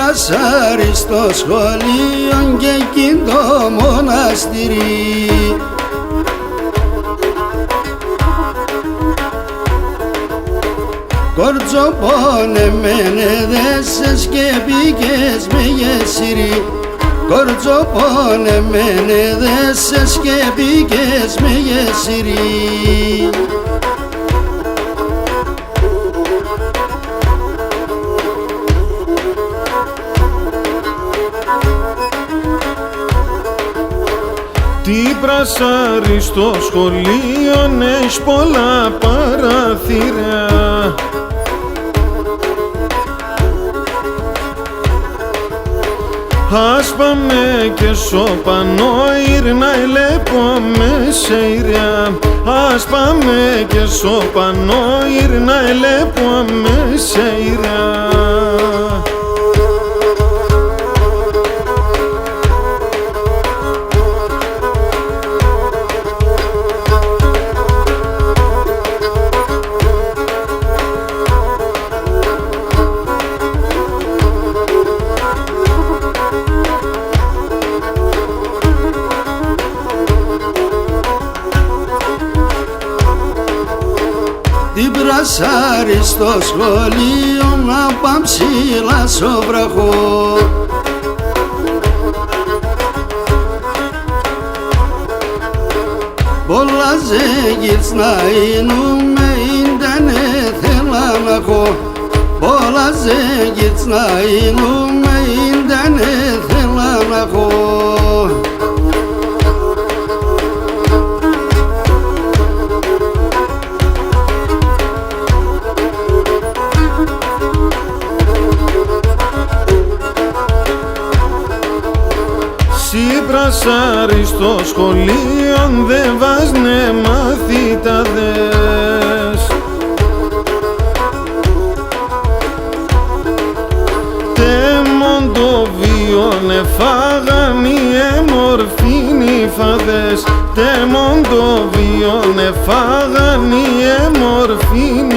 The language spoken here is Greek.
Βρασάρι στο σχολείο και εκεί το μοναστήρι. Κορτσοπονεμένε δέσες και πήγες με γεσίρι. Κορτσοπονεμένε δέσες και πήγες με γεσίρι. Τι Βρασάρι στο σχολείο έχει πολλά παραθύρια. Ας πάμε και σοπανό ήρνα ελέπω με σεϊριά. Ας πάμε και σοπανό ήρνα ελέπω με σεϊριά. Την Βρασάρι στο σχολείο να πάμ ψηλά στο βραχό. Πολλά ζέγγιτς να είνουμε ίνταν έθελα να έχω. Πολλά ζέγγιτς να είνουμε ίνταν έθελα να έχω. Συ Βρασάρι στο σχολείο δε βάζνε μαθητάδες. Τέμον το βίον εφάγαν οι εμορφήνοι φαδές. Τέμον το βίον εφάγαν οι εμορφήνοι